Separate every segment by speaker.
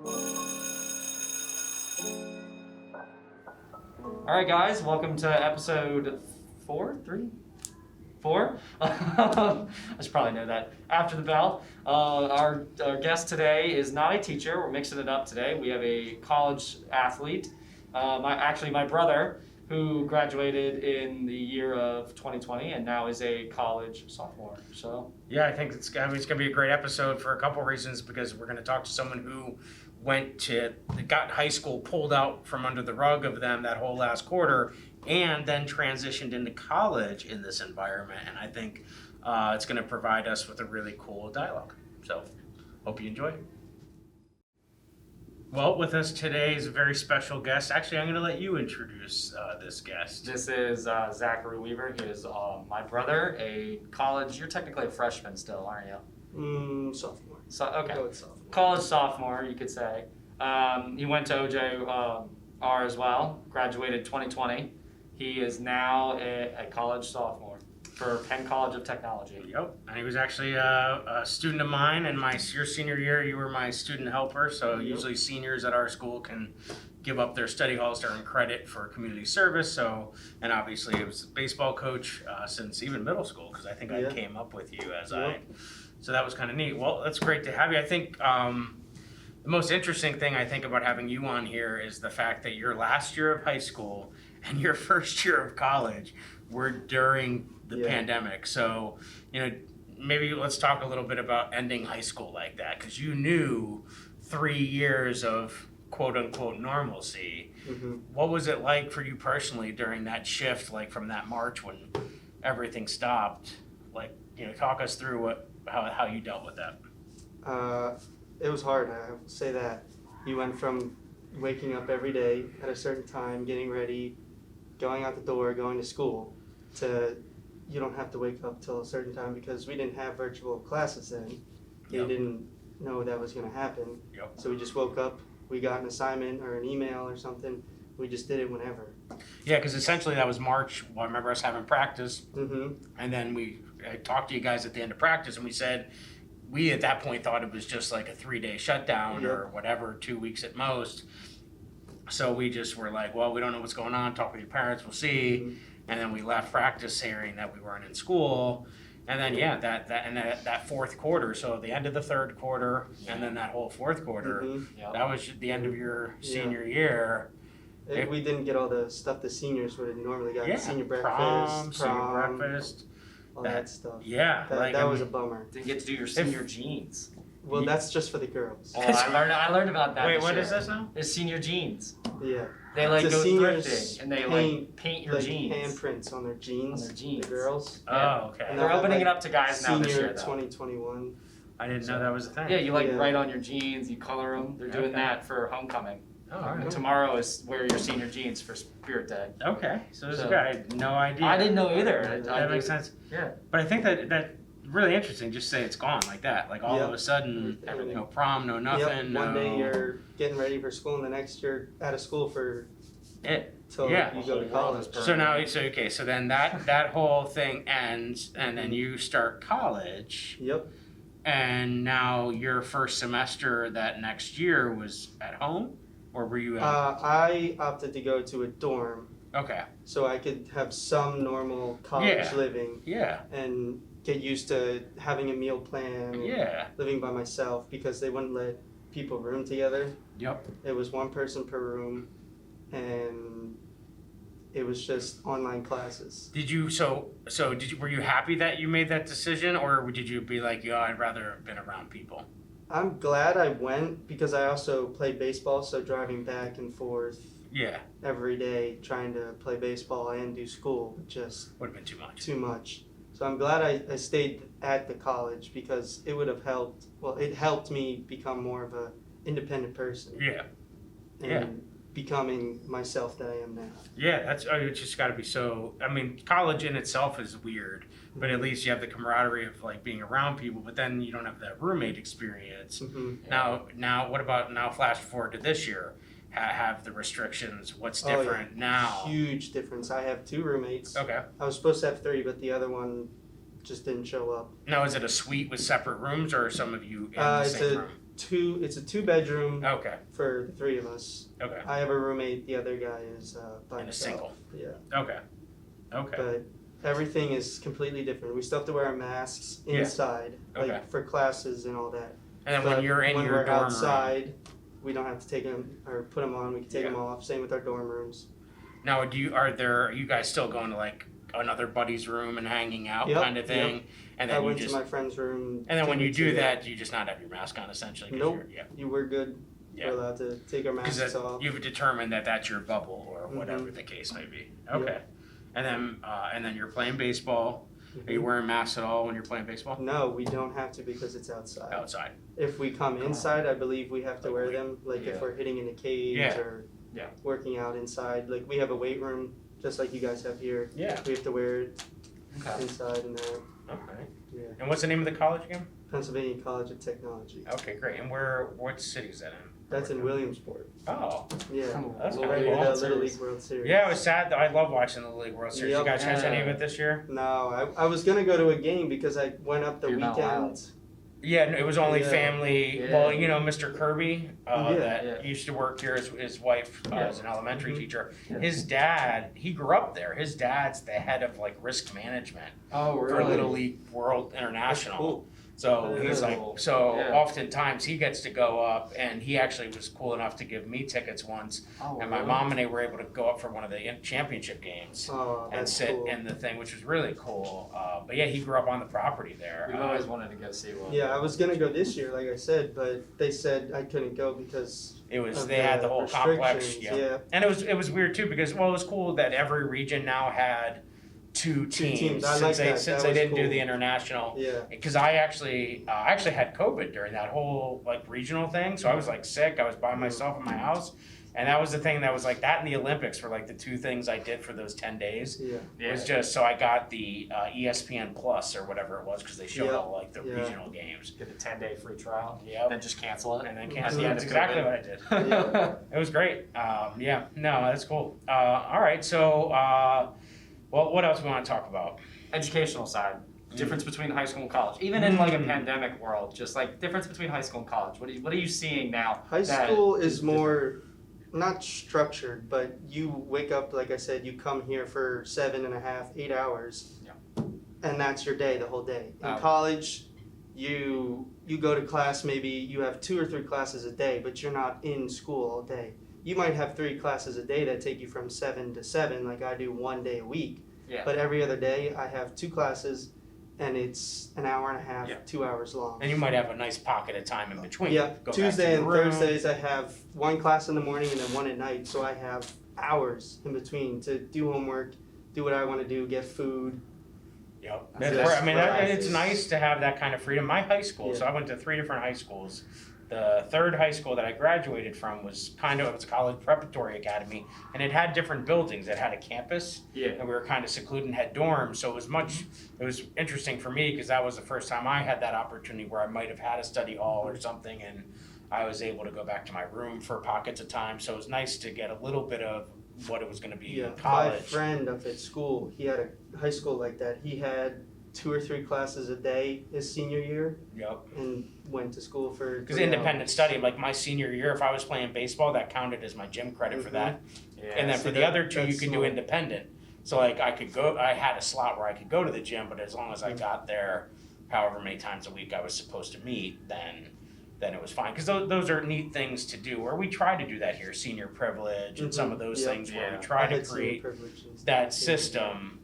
Speaker 1: All right, guys, welcome to episode 4. I should probably know that. After the bell. Our guest today is not a teacher. We're mixing it up today. We have a college athlete, my brother, who graduated in the year of 2020 and now is a college sophomore. So
Speaker 2: yeah, I think it's gonna be a great episode for a couple reasons, because we're gonna talk to someone who got high school pulled out from under the rug of them that whole last quarter, and then transitioned into college in this environment. And I think it's going to provide us with a really cool dialogue. So hope you enjoy. Well, with us today is a very special guest. Actually, I'm going to let you introduce this guest.
Speaker 1: this is Zac Weaver. He is my brother, a college. You're technically a freshman still, aren't you?
Speaker 3: Sophomore.
Speaker 1: So okay,
Speaker 3: Go with sophomore.
Speaker 1: College sophomore, you could say. He went to OJR as well. Graduated 2020. He is now a college sophomore for Penn College of Technology.
Speaker 2: Yep, and he was actually a student of mine. And your senior year, you were my student helper. So usually seniors at our school can give up their study halls to earn credit for community service. So, and obviously it was baseball coach since even middle school, because I think I came up with you as so that was kind of neat. Well, that's great to have you. I think the most interesting thing I think about having you on here is the fact that your last year of high school and your first year of college were during the pandemic. So, maybe let's talk a little bit about ending high school like that, because you knew 3 years of quote unquote normalcy.
Speaker 3: Mm-hmm.
Speaker 2: What was it like for you personally during that shift, like from that March when everything stopped? Like, talk us through how you dealt with that.
Speaker 3: It was hard. I will say that. You went from waking up every day at a certain time, getting ready, going out the door, going to school, to you don't have to wake up till a certain time, because we didn't have virtual classes then. We didn't know that was going to happen. So we just woke up, we got an assignment or an email or something. We just did it whenever.
Speaker 2: Yeah, because essentially that was March. Well, I remember us having practice,
Speaker 3: Mm-hmm.
Speaker 2: and then I talked to you guys at the end of practice, and we said we at that point thought it was just like a 3-day shutdown or whatever, 2 weeks at most. So we just were like, well, we don't know what's going on. Talk with your parents, we'll see.
Speaker 3: Mm-hmm.
Speaker 2: And then we left practice hearing that we weren't in school. And then that fourth quarter, so the end of the third quarter, and then that whole fourth quarter, that was the end of your senior year.
Speaker 3: We didn't get all the stuff the seniors would have normally got. Senior
Speaker 2: prom,
Speaker 3: breakfast,
Speaker 2: senior breakfast,
Speaker 3: all that stuff.
Speaker 2: Yeah,
Speaker 3: that was a bummer.
Speaker 1: Didn't get to do your senior jeans.
Speaker 3: Well, that's just for the girls.
Speaker 1: Oh, I learned about that.
Speaker 2: Wait, what is this now?
Speaker 1: It's senior jeans.
Speaker 3: Yeah.
Speaker 1: They
Speaker 3: The
Speaker 1: go
Speaker 3: seniors
Speaker 1: thrifting and they paint your jeans.
Speaker 3: Handprints on their jeans.
Speaker 1: On their jeans.
Speaker 3: The girls.
Speaker 2: Oh, okay.
Speaker 1: And they're opening it up to guys now this year, though.
Speaker 3: Senior 2021.
Speaker 2: I didn't know that was a thing.
Speaker 1: Yeah, you write on your jeans, you color them. They're doing that for homecoming.
Speaker 2: Oh, all right.
Speaker 1: And tomorrow is wear your senior jeans for Spirit Day.
Speaker 2: Okay, so this guy, I had no idea.
Speaker 1: I didn't know either.
Speaker 2: That makes sense.
Speaker 1: Yeah.
Speaker 2: But I think that really interesting. Just say it's gone like that. Like all of a sudden, no prom, no nothing.
Speaker 3: One day you're getting ready for school, and the next you're out of school for till you go to college.
Speaker 2: So now, so then that whole thing ends, and then you start college.
Speaker 3: Yep.
Speaker 2: And now your first semester that next year was at home, or were you?
Speaker 3: I opted to go to a dorm.
Speaker 2: Okay.
Speaker 3: So I could have some normal college living.
Speaker 2: Yeah.
Speaker 3: And get used to having a meal plan. And living by myself, because they wouldn't let people room together.
Speaker 2: Yep.
Speaker 3: It was one person per room, and it was just online classes.
Speaker 2: Did you were you happy that you made that decision, or did you be like, I'd rather have been around people?
Speaker 3: I'm glad I went, because I also played baseball, so driving back and forth every day trying to play baseball and do school just
Speaker 2: would have been too much.
Speaker 3: So I'm glad I stayed at the college, because it would have helped. Well, it helped me become more of a independent person. And becoming myself that I am now.
Speaker 2: Yeah, it's just got to be so. I mean, college in itself is weird, but at least you have the camaraderie of like being around people. But then you don't have that roommate experience. Now, what about now? Flash forward to this year. Have the restrictions. What's different now?
Speaker 3: Huge difference. I have 2 roommates.
Speaker 2: Okay.
Speaker 3: I was supposed to have 3, but the other one just didn't show up.
Speaker 2: Now, is it a suite with separate rooms, or are some of you in the same room?
Speaker 3: It's a 2-bedroom
Speaker 2: Okay.
Speaker 3: for the 3 of us.
Speaker 2: Okay.
Speaker 3: I have a roommate. The other guy is by
Speaker 2: And a
Speaker 3: himself.
Speaker 2: single.
Speaker 3: Yeah.
Speaker 2: Okay. Okay.
Speaker 3: But everything is completely different. We still have to wear our masks
Speaker 2: Yeah.
Speaker 3: inside,
Speaker 2: Okay.
Speaker 3: like for classes and all that.
Speaker 2: And then
Speaker 3: But
Speaker 2: when you're in
Speaker 3: when
Speaker 2: your
Speaker 3: we're
Speaker 2: dorm
Speaker 3: outside, we don't have to take them or put them on. We can take
Speaker 2: Yeah.
Speaker 3: them off. Same with our dorm rooms.
Speaker 2: room, now are you guys still going to like another buddy's room and hanging out
Speaker 3: Yep,
Speaker 2: kind of thing?
Speaker 3: yep.
Speaker 2: And
Speaker 3: I
Speaker 2: then you
Speaker 3: went
Speaker 2: just
Speaker 3: to my friend's room.
Speaker 2: and then when you
Speaker 3: took
Speaker 2: do
Speaker 3: it to-
Speaker 2: that, you just not have your mask on essentially. 'Cause
Speaker 3: Nope.
Speaker 2: you're- Yeah.
Speaker 3: You were good.
Speaker 2: Yeah.
Speaker 3: We're allowed to take our
Speaker 2: Because
Speaker 3: masks off.
Speaker 2: you've determined that that's your bubble or whatever
Speaker 3: Mhm.
Speaker 2: the case may be. Okay. And then you're playing baseball. Are you wearing masks at all when you're playing baseball?
Speaker 3: No, we don't have to because it's outside.
Speaker 2: Outside.
Speaker 3: If we come inside, I believe we have to
Speaker 2: Like
Speaker 3: wear
Speaker 2: weight.
Speaker 3: them. Like
Speaker 1: Yeah.
Speaker 3: if we're hitting in a cage
Speaker 2: Yeah.
Speaker 3: or
Speaker 1: Yeah.
Speaker 3: working out inside. Like we have a weight room, just like you guys have here.
Speaker 2: Yeah.
Speaker 3: We have to wear it
Speaker 1: Okay.
Speaker 3: inside and that.
Speaker 2: Okay.
Speaker 3: Yeah.
Speaker 2: And what's the name of the college again?
Speaker 3: Pennsylvania College of Technology.
Speaker 2: Okay, great. And what city is that in?
Speaker 3: That's in Williamsport.
Speaker 2: Oh.
Speaker 3: Yeah.
Speaker 2: That's
Speaker 1: Little
Speaker 2: kinda
Speaker 3: Right
Speaker 2: cool.
Speaker 3: near
Speaker 1: World
Speaker 3: the Little
Speaker 1: Series.
Speaker 3: League World Series.
Speaker 2: Yeah, it was sad. I love watching the League World Series.
Speaker 3: Yep.
Speaker 2: You guys catch any of
Speaker 1: Yeah.
Speaker 2: it this year?
Speaker 3: No, I was gonna go to a game because I went up the
Speaker 1: You're not
Speaker 3: weekend.
Speaker 2: Yeah, no, it was only
Speaker 3: Yeah.
Speaker 2: family.
Speaker 1: Yeah.
Speaker 2: Well, you know, Mr. Kirby,
Speaker 3: Yeah.
Speaker 2: that
Speaker 1: Yeah.
Speaker 2: used to work here. His wife
Speaker 1: Yeah.
Speaker 2: is an elementary
Speaker 3: Mhm.
Speaker 2: teacher.
Speaker 1: Yeah.
Speaker 2: His dad, he grew up there. His dad's the head of like risk management
Speaker 1: Oh,
Speaker 2: for
Speaker 1: really?
Speaker 2: Little League World
Speaker 3: That's
Speaker 2: International.
Speaker 3: cool.
Speaker 2: So
Speaker 3: Yeah.
Speaker 2: he's like,
Speaker 1: Cool.
Speaker 2: so
Speaker 1: Yeah.
Speaker 2: oftentimes he gets to go up, and he actually was cool enough to give me tickets once,
Speaker 1: Oh,
Speaker 2: and my
Speaker 1: really?
Speaker 2: mom and I were able to go up for one of the championship games
Speaker 3: Oh,
Speaker 2: and
Speaker 3: that's
Speaker 2: sit
Speaker 3: cool.
Speaker 2: in the thing, which was really cool. But yeah, he grew up on the property there.
Speaker 1: We've always wanted to go see one.
Speaker 3: Yeah, I was gonna go this year, like I said, but they said I couldn't go because
Speaker 2: It was
Speaker 3: of
Speaker 2: they had the whole complex,
Speaker 3: restrictions.
Speaker 2: yeah. And it was weird too because it was cool that every region now had two teams
Speaker 3: I
Speaker 2: since
Speaker 3: like
Speaker 2: they
Speaker 3: that.
Speaker 2: since
Speaker 3: That
Speaker 2: they
Speaker 3: was
Speaker 2: didn't do
Speaker 3: cool.
Speaker 2: the international.
Speaker 3: Yeah.
Speaker 2: Because I actually had COVID during that whole like regional thing, so I was like sick. I was by myself in my house, and that was the thing that was like that and the Olympics were like the two things I did for those 10 days.
Speaker 3: Yeah.
Speaker 2: It was just so I got the ESPN Plus or whatever it was because they showed
Speaker 3: Yep.
Speaker 2: all like the
Speaker 3: Yeah.
Speaker 2: regional games.
Speaker 1: Get a 10-day free trial.
Speaker 2: Yep.
Speaker 1: Then just cancel it.
Speaker 2: And then
Speaker 3: Mhm.
Speaker 2: cancel.
Speaker 1: At the end
Speaker 2: That's
Speaker 1: of
Speaker 2: exactly
Speaker 1: COVID.
Speaker 2: what I did.
Speaker 3: Yeah.
Speaker 2: It was great. Yeah, no, that's cool. All right, so well, what else we want to talk about?
Speaker 1: Educational side. Difference between high school and college. Even in like a pandemic world, just like difference between high school and college. What are you seeing now?
Speaker 3: High
Speaker 1: that
Speaker 3: school is
Speaker 1: different?
Speaker 3: more not structured, but you wake up, like I said, you come here for 7.5, 8 hours.
Speaker 1: Yeah.
Speaker 3: And that's your day, the whole day. In
Speaker 1: Oh.
Speaker 3: college, you go to class, maybe you have 2 or 3 classes a day, but you're not in school all day. You might have 3 classes a day that take you from 7 to 7, like I do 1 day a week.
Speaker 1: Yeah.
Speaker 3: But every other day, I have 2 classes, and it's an hour and a half,
Speaker 1: Yeah.
Speaker 3: 2 hours long.
Speaker 2: And you might have a nice pocket of time in between.
Speaker 3: Yeah,
Speaker 2: Go back to
Speaker 3: Tuesday
Speaker 2: your
Speaker 3: and
Speaker 2: room.
Speaker 3: Thursdays I have 1 class in the morning and then 1 at night, so I have hours in between to do homework, do what I want to do, get food.
Speaker 2: Yep.
Speaker 1: That's
Speaker 2: I mean,
Speaker 3: right.
Speaker 2: it's nice to have that kind of freedom. My high school, so I went to 3 different high schools. The third high school that I graduated from was it was a college preparatory academy, and it had different buildings. It had a campus,
Speaker 1: Yeah.
Speaker 2: and we were kind of secluded and had dorms. So it was interesting for me because that was the first time I had that opportunity where I might have had a study hall or something, and I was able to go back to my room for pockets of time. So it was nice to get a little bit of what it was going to be in
Speaker 3: My
Speaker 2: college.
Speaker 3: friend up at school, he had a high school like that. He had 2 or 3 classes a day his senior year
Speaker 2: Yep.
Speaker 3: and went to school for
Speaker 2: Because
Speaker 3: 3
Speaker 2: independent
Speaker 3: hours.
Speaker 2: study, like my senior year, if I was playing baseball, that counted as my gym credit for that.
Speaker 1: Yeah.
Speaker 2: And then
Speaker 3: see
Speaker 2: for the
Speaker 3: that-
Speaker 2: other 2, you
Speaker 3: that's
Speaker 2: could do
Speaker 3: smart.
Speaker 2: independent. So like I had a slot where I could go to the gym, but as long as I got there, however many times a week I was supposed to meet, then it was fine. Because those are neat things to do. Where we try to do that here, senior privilege and some of those
Speaker 3: Yeah.
Speaker 2: things where
Speaker 1: Yeah.
Speaker 2: we try
Speaker 3: I
Speaker 2: to
Speaker 3: had senior
Speaker 2: create
Speaker 3: privilege and stuff,
Speaker 2: that
Speaker 3: yeah.
Speaker 2: system.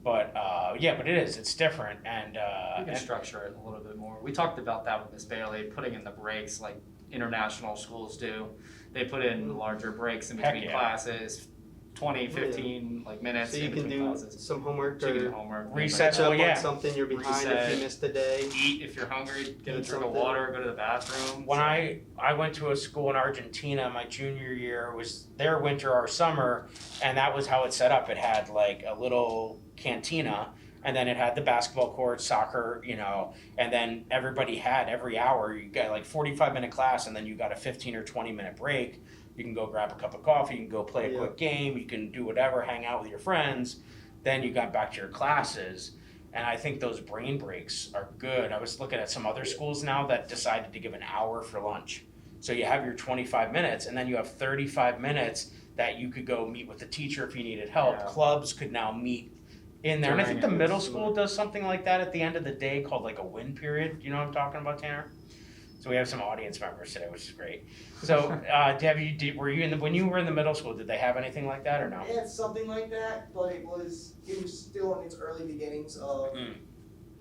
Speaker 2: But but it's different and
Speaker 1: We can structure it a little bit more. We talked about that with Miss Bailey, putting in the breaks like international schools do. They put in larger breaks in
Speaker 2: Heck
Speaker 1: between
Speaker 2: yeah.
Speaker 1: classes, 20, 15 like minutes
Speaker 3: So you
Speaker 1: in
Speaker 3: can
Speaker 1: between
Speaker 3: do
Speaker 1: classes.
Speaker 3: some homework
Speaker 1: So you can do
Speaker 3: or
Speaker 1: homework.
Speaker 2: Reset.
Speaker 3: catch up
Speaker 2: Well, yeah.
Speaker 3: on something you're behind if
Speaker 1: Reset.
Speaker 3: you missed a day.
Speaker 1: Eat if you're hungry, get a
Speaker 3: Eat
Speaker 1: drink of
Speaker 3: something.
Speaker 1: water, go to the bathroom.
Speaker 2: when I went to a school in Argentina my junior year, it was their winter or summer, and that was how it set up. It had like a little cantina, and then it had the basketball court, soccer, and then everybody had every hour, you got like 45-minute class, and then you got a 15 or 20-minute break. You can go grab a cup of coffee, you can go play a
Speaker 3: Yeah.
Speaker 2: quick game, you can do whatever, hang out with your friends. Then you got back to your classes. And I think those brain breaks are good. I was looking at some other schools now that decided to give an hour for lunch. So you have your 25 minutes and then you have 35 minutes that you could go meet with the teacher if you needed help.
Speaker 1: Yeah.
Speaker 2: Clubs could now meet in there. And I think the
Speaker 1: During it.
Speaker 2: middle school does something like that at the end of the day called like a win period. You know what I'm talking about, Tanner? So we have some audience members today, which is great. So, were you when you were in the middle school? Did they have anything like that or no?
Speaker 4: They had something like that, but it was still in its early beginnings of.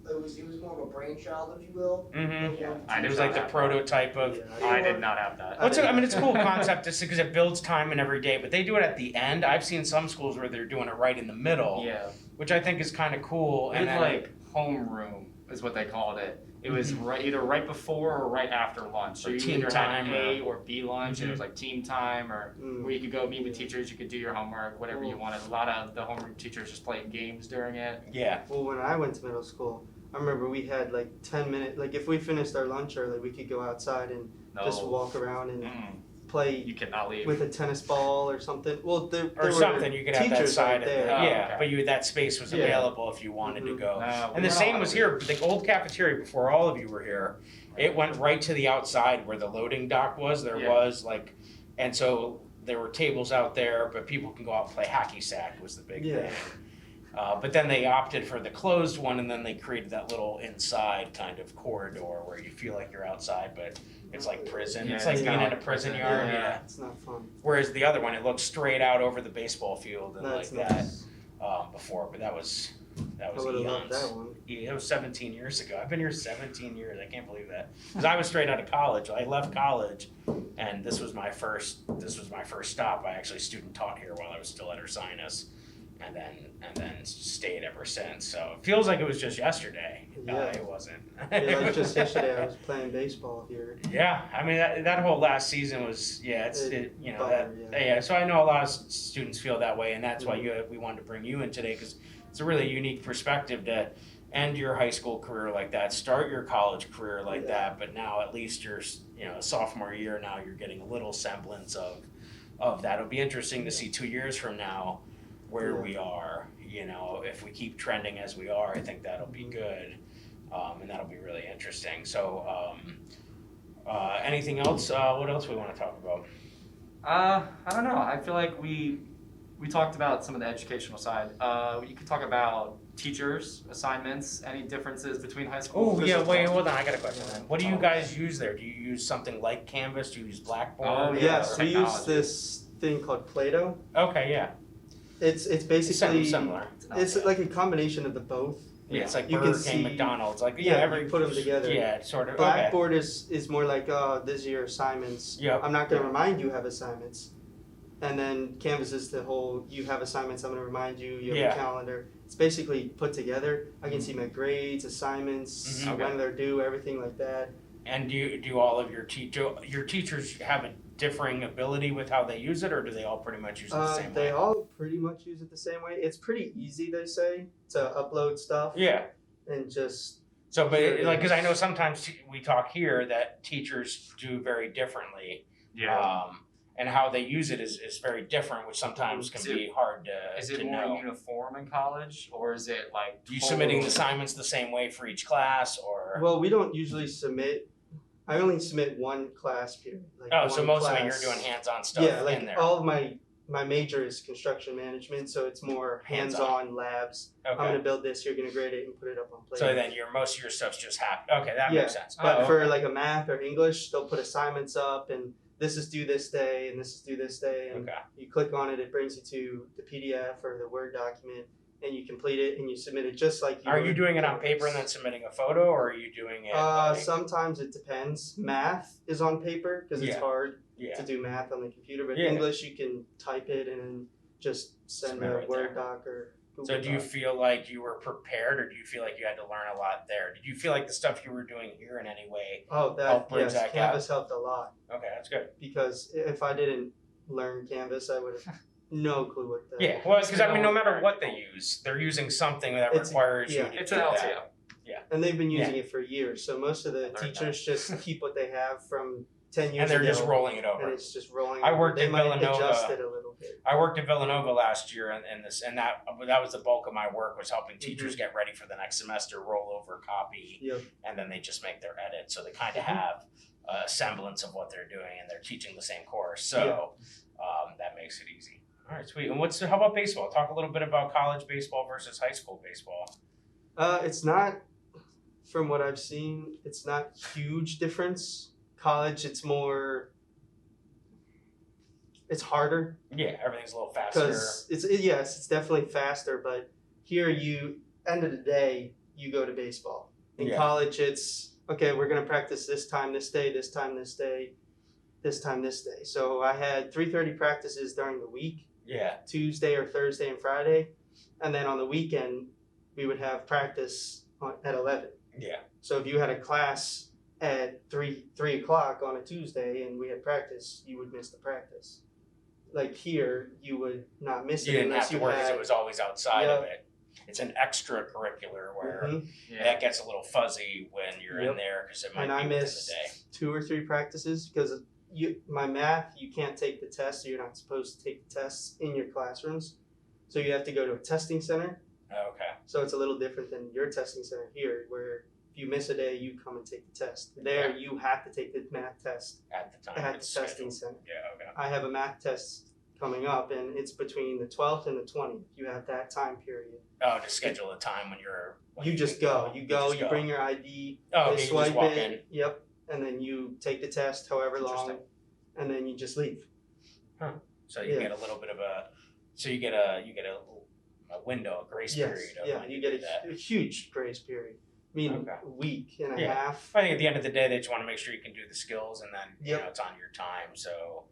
Speaker 4: It was more of a brainchild, if you will.
Speaker 2: Mm-hmm.
Speaker 1: I
Speaker 2: It
Speaker 1: did
Speaker 2: was
Speaker 1: not
Speaker 2: like the
Speaker 1: have that.
Speaker 2: prototype of.
Speaker 3: Yeah,
Speaker 1: I did not have that.
Speaker 2: Well, it's a cool concept just because it builds time in every day, but they do it at the end. I've seen some schools where they're doing it right in the middle,
Speaker 1: Yeah.
Speaker 2: which I think is kind of cool.
Speaker 1: It
Speaker 2: And
Speaker 1: was
Speaker 2: then,
Speaker 1: like homeroom is what they called it. It was either right before or right after lunch. So
Speaker 2: Or
Speaker 1: you
Speaker 2: team
Speaker 1: either
Speaker 2: time
Speaker 1: had A or B lunch, and it was
Speaker 2: Mhm.
Speaker 1: like team time, or
Speaker 3: Mm.
Speaker 1: where you could go meet with teachers, you could do your homework, whatever you wanted. A lot of the homeroom teachers just played games during it.
Speaker 2: yeah,
Speaker 3: Well, when I went to middle school, I remember we had like 10 minutes. Like if we finished our lunch early, we could go outside and
Speaker 1: No,
Speaker 3: just walk around and
Speaker 1: mm,
Speaker 3: play
Speaker 1: you cannot leave.
Speaker 3: with a tennis ball or something. Well, there
Speaker 2: or
Speaker 3: were
Speaker 2: something. You could have that
Speaker 3: teachers
Speaker 2: side
Speaker 3: right
Speaker 2: of
Speaker 3: there.
Speaker 2: it.
Speaker 1: Oh,
Speaker 2: Yeah,
Speaker 1: okay.
Speaker 2: but that space was
Speaker 3: Yeah.
Speaker 2: available if you wanted to
Speaker 3: Mhm.
Speaker 2: go.
Speaker 1: No, we
Speaker 2: And the
Speaker 1: went
Speaker 2: same
Speaker 1: all
Speaker 2: was
Speaker 1: out.
Speaker 2: here. The old cafeteria before all of you were here. It went right to the outside where the loading dock was. There
Speaker 1: Yeah.
Speaker 2: was like, and so there were tables out there, but people can go out and play hacky sack was the big
Speaker 3: Yeah.
Speaker 2: thing. But then they opted for the closed one, and then they created that little inside kind of corridor where you feel like you're outside, but it's like prison.
Speaker 1: Yeah,
Speaker 2: it's like
Speaker 1: it's
Speaker 2: being
Speaker 1: kinda
Speaker 2: in a
Speaker 1: like
Speaker 2: prison
Speaker 1: prison.
Speaker 2: yard.
Speaker 1: Yeah.
Speaker 2: Yeah.
Speaker 3: It's not fun.
Speaker 2: Whereas the other one, it looked straight out over the baseball field and
Speaker 3: That's
Speaker 2: like
Speaker 3: nice.
Speaker 2: that before. But that was
Speaker 3: I would have loved
Speaker 2: eons.
Speaker 3: that one.
Speaker 2: Yeah, it was 17 years ago. I've been here 17 years. I can't believe that. Because I was straight out of college. I left college, and this was my first stop. I actually student taught here while I was still at Ursinus, and then stayed ever since. So it feels like it was just yesterday.
Speaker 3: Yeah.
Speaker 2: It wasn't.
Speaker 3: Yeah, like just yesterday, I was playing baseball here.
Speaker 2: Yeah, I mean that whole last season was
Speaker 3: Bummer,
Speaker 2: So I know a lot of students feel that way, and that's why we wanted to bring you in today because it's a really unique perspective to end your high school career like that, start your college career like that, but now at least you're sophomore year now you're getting a little semblance of that. It'll be interesting to see 2 years from now where we are. If we keep trending as we are, I think that'll be good, and that'll be really interesting. So. Anything else? What else we want to talk about?
Speaker 1: I don't know. I feel like we talked about some of the educational side. You could talk about teachers, assignments, any differences between high school.
Speaker 2: Oh yeah, wait, hold on. I got a question then. What do you guys use there? Do you use something like Canvas? Do you use Blackboard?
Speaker 1: Oh, yeah.
Speaker 3: Yes, we use
Speaker 1: Technology.
Speaker 3: this thing called Play-Doh.
Speaker 2: Okay, yeah.
Speaker 3: It's basically
Speaker 2: Similar.
Speaker 3: It's like a combination of the both.
Speaker 2: Yeah, it's like
Speaker 3: You
Speaker 2: Burger
Speaker 3: can
Speaker 2: King,
Speaker 3: see-
Speaker 2: McDonald's. Like
Speaker 3: Yeah, you put 'em together.
Speaker 2: Yeah, sort of. Okay.
Speaker 3: Blackboard is more like, oh, this is your assignments.
Speaker 2: Yep.
Speaker 3: I'm not going to remind you have assignments. And then Canvas is the whole, you have assignments, I'm going to remind you, you have
Speaker 2: Yeah.
Speaker 3: a calendar. It's basically put together. I can see my grades, assignments,
Speaker 2: Mhm.
Speaker 3: when they're due, everything like that.
Speaker 2: And do all of your teachers have a differing ability with how they use it, or do they all pretty much use it the same
Speaker 3: They
Speaker 2: way?
Speaker 3: all pretty much use it the same way. It's pretty easy, they say, to upload stuff
Speaker 2: Yeah.
Speaker 3: and just,
Speaker 2: So, but
Speaker 3: Sure,
Speaker 2: like, because I
Speaker 3: yes.
Speaker 2: know sometimes we talk here that teachers do very differently. And how they use it is very different, which sometimes can be hard
Speaker 1: Is
Speaker 2: to
Speaker 1: it more
Speaker 2: know.
Speaker 1: uniform in college, or is it like
Speaker 2: You submitting the assignments the same way for each class, or
Speaker 3: well, we don't usually submit, I only submit one class period. Like
Speaker 2: oh, so
Speaker 3: one
Speaker 2: most of it
Speaker 3: class.
Speaker 2: you're doing hands-on stuff
Speaker 3: Yeah, like
Speaker 2: in there.
Speaker 3: all of my major is construction management, so it's more hands-on labs. I'm
Speaker 2: Okay,
Speaker 3: gonna build this, you're gonna grade it and put it up on Play.
Speaker 2: so then most of your stuff's just happened. Okay, that
Speaker 3: Yeah.
Speaker 2: makes sense.
Speaker 3: But
Speaker 1: Oh,
Speaker 3: for
Speaker 1: okay.
Speaker 3: like a math or English, they'll put assignments up and this is due this day and this is due this day, and
Speaker 2: Okay,
Speaker 3: you click on it, it brings you to the PDF or the Word document, and you complete it and you submit it just like you
Speaker 2: are
Speaker 3: would
Speaker 2: you doing it on
Speaker 3: Canvas.
Speaker 2: paper and then submitting a photo, or are you doing it? like-
Speaker 3: Sometimes it depends. Math is on paper because it's
Speaker 2: Yeah.
Speaker 3: hard
Speaker 2: yeah.
Speaker 3: to do math on the computer, but
Speaker 2: Yeah.
Speaker 3: English you can type it and then just send
Speaker 2: Submit
Speaker 3: a
Speaker 2: right
Speaker 3: Word
Speaker 2: there.
Speaker 3: doc or Google
Speaker 2: So do you
Speaker 3: Doc.
Speaker 2: feel like you were prepared, or do you feel like you had to learn a lot there? Did you feel like the stuff you were doing here in any way?
Speaker 3: Oh,
Speaker 2: help
Speaker 3: that
Speaker 2: bridge
Speaker 3: yes,
Speaker 2: that
Speaker 3: Canvas helped a lot
Speaker 2: Okay, that's good.
Speaker 3: because if I didn't learn Canvas, I would have no clue what the
Speaker 2: Yeah, well, because I mean, no matter what they use, they're using something that
Speaker 3: It's-
Speaker 2: requires you
Speaker 3: yeah.
Speaker 2: to
Speaker 1: It's
Speaker 2: do
Speaker 1: an
Speaker 2: that.
Speaker 1: LTO.
Speaker 3: and they've been using it for years. So most of the
Speaker 1: Learned
Speaker 3: teachers just keep what they have from 10 years
Speaker 2: And they're
Speaker 3: ago.
Speaker 2: just rolling it
Speaker 3: And
Speaker 2: over.
Speaker 3: it's just rolling.
Speaker 2: I
Speaker 3: over.
Speaker 2: worked
Speaker 3: they
Speaker 2: at
Speaker 3: might
Speaker 2: Villanova.
Speaker 3: adjust it a little bit.
Speaker 2: I worked at Villanova last year, and that was the bulk of my work, was helping teachers get ready for the next semester, roll over, copy,
Speaker 3: Yep.
Speaker 2: and then they just make their edits. So they kind of have a semblance of what they're doing, and they're teaching the same course. So that makes it easy. All right, sweet. And how about baseball? Talk a little bit about college baseball versus high school baseball.
Speaker 3: It's not, from what I've seen, it's not huge difference. College, it's harder.
Speaker 2: Yeah, everything's a little faster.
Speaker 3: Because it's definitely faster, but here end of the day, you go to baseball. In college, it's, okay, we're going to practice this time, this day, this time, this day, this time, this day. So I had 3:30 practices during the week.
Speaker 2: Yeah.
Speaker 3: Tuesday or Thursday and Friday. And then on the weekend, we would have practice at 11.
Speaker 2: Yeah.
Speaker 3: So if you had a class at 3 o'clock on a Tuesday and we had practice, you would miss the practice. Like here, you would not miss it.
Speaker 2: You didn't have to work because it was always outside of it. It's an extracurricular where that gets a little fuzzy when you're in there because it might be within the day.
Speaker 3: 2 or 3 practices because my math, you can't take the test, so you're not supposed to take the tests in your classrooms. So you have to go to a testing center.
Speaker 2: Okay.
Speaker 3: So it's a little different than your testing center here, where if you miss a day, you come and take the test. There, you have to take the math test
Speaker 2: at the time
Speaker 3: at the testing center.
Speaker 2: Yeah, okay.
Speaker 3: I have a math test coming up, and it's between the 12th and the 20th. You have that time period.
Speaker 2: Oh, to schedule a time when you're...
Speaker 3: You just go. You bring your ID,
Speaker 2: they
Speaker 3: they
Speaker 2: you
Speaker 3: swipe
Speaker 2: just walk
Speaker 3: it,
Speaker 2: in.
Speaker 3: Yep, and then you take the test however long, and then you just leave.
Speaker 2: So you get a little bit of a... So you get a window, a grace period.
Speaker 3: You get a huge grace period. I mean, a week and a half.
Speaker 2: I think at the end of the day, they just want to make sure you can do the skills, and then it's on your time. So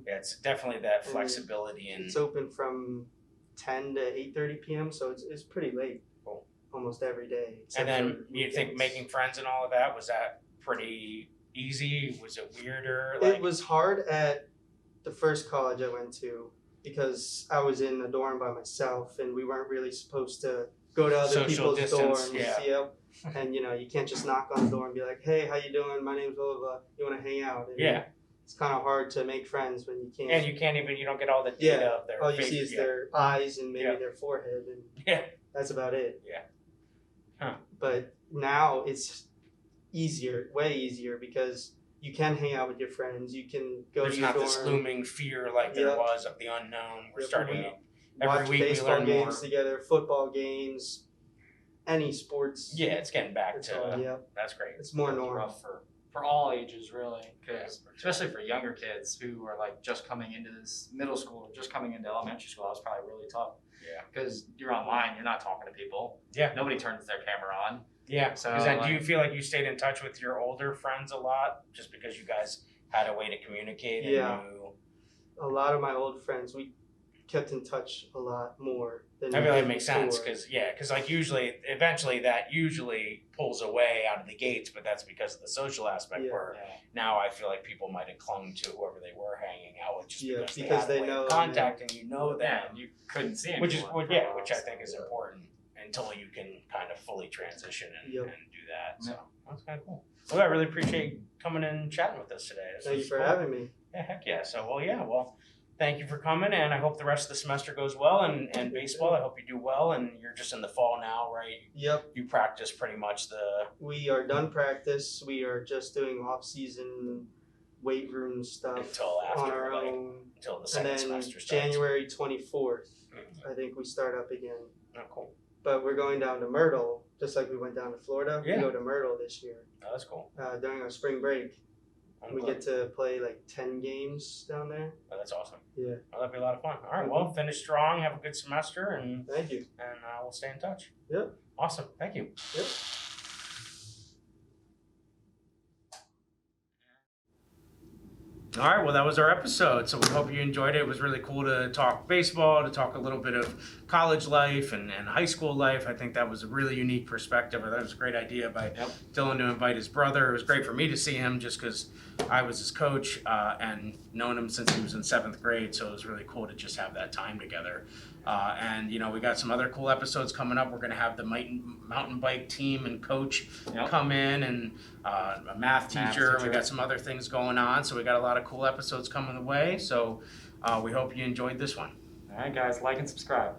Speaker 2: it's definitely that flexibility. And
Speaker 3: it's open from 10 to 8:30 p.m. So it's pretty late.
Speaker 2: Cool.
Speaker 3: Almost every day.
Speaker 2: And then you think making friends and all of that, was that pretty easy? Was it weirder?
Speaker 3: It was hard at the first college I went to because I was in a dorm by myself, and we weren't really supposed to go to other
Speaker 2: Social
Speaker 3: people's
Speaker 2: distance,
Speaker 3: dorms. And you can't just knock on the door and be like, "Hey, how you doing? My name's blah blah blah. You want to hang out?" And it's kind of hard to make friends when you can't.
Speaker 2: And you don't get all the data of their
Speaker 3: all you see is their eyes and maybe their forehead, and that's about it. But now it's easier, way easier, because you can hang out with your friends. You can go
Speaker 2: There's
Speaker 3: to your
Speaker 2: not
Speaker 3: dorm.
Speaker 2: this looming fear like there was of the unknown. We're starting every
Speaker 3: watch
Speaker 2: week we
Speaker 3: baseball
Speaker 2: learn
Speaker 3: games
Speaker 2: more.
Speaker 3: together, football games, any sports.
Speaker 2: Yeah, it's getting back to that's great.
Speaker 3: It's more normal.
Speaker 1: Rough for all ages, really, because especially for younger kids who are like just coming into this middle school or just coming into elementary school, that's probably really tough.
Speaker 2: Yeah,
Speaker 1: because you're online, you're not talking to people.
Speaker 2: Yeah,
Speaker 1: nobody turns their camera on.
Speaker 2: Yeah. So do you feel like you stayed in touch with your older friends a lot, just because you guys had a way to communicate?
Speaker 3: Yeah. A lot of my old friends, we kept in touch a lot more than
Speaker 2: I feel like it makes sense because like eventually that pulls away out of the gates, but that's because of the social aspect. Where now I feel like people might have clung to whoever they were hanging out with just because they had a way of contacting them.
Speaker 1: And you couldn't see them.
Speaker 2: Which I think is important until you can kind of fully transition and do that. So that's kind of cool. Well, I really appreciate you coming in and chatting with us today.
Speaker 3: Thank you for having me.
Speaker 2: Yeah, heck yeah. So thank you for coming, and I hope the rest of the semester goes well. And baseball, I hope you do well. And you're just in the fall now, right?
Speaker 3: Yep.
Speaker 2: You practice pretty much
Speaker 3: We are done practice. We are just doing off-season weight room stuff
Speaker 2: until after,
Speaker 3: on our own.
Speaker 2: Until the second semester starts.
Speaker 3: January 24th, I think we start up again.
Speaker 2: Oh, cool.
Speaker 3: But we're going down to Myrtle, just like we went down to Florida.
Speaker 2: Yeah.
Speaker 3: We go to Myrtle this year.
Speaker 2: Oh, that's cool.
Speaker 3: During our spring break. We get to play like 10 games down there.
Speaker 2: Oh, that's awesome.
Speaker 3: Yeah.
Speaker 2: Well, that'd be a lot of fun. All right, well, finish strong, have a good semester, and
Speaker 3: thank you.
Speaker 2: And we'll stay in touch.
Speaker 3: Yep.
Speaker 2: Awesome. Thank you.
Speaker 3: Yep.
Speaker 2: All right, well, that was our episode. So we hope you enjoyed it. It was really cool to talk baseball, to talk a little bit of college life and high school life. I think that was a really unique perspective. I thought it was a great idea by Dylan to invite his brother. It was great for me to see him just because I was his coach and known him since he was in 7th grade. So it was really cool to just have that time together. And you know, we got some other cool episodes coming up. We're gonna have the mountain bike team and coach come in, and a math teacher. And we got some other things going on. So we got a lot of cool episodes coming the way. So we hope you enjoyed this one.
Speaker 1: All right, guys, like and subscribe.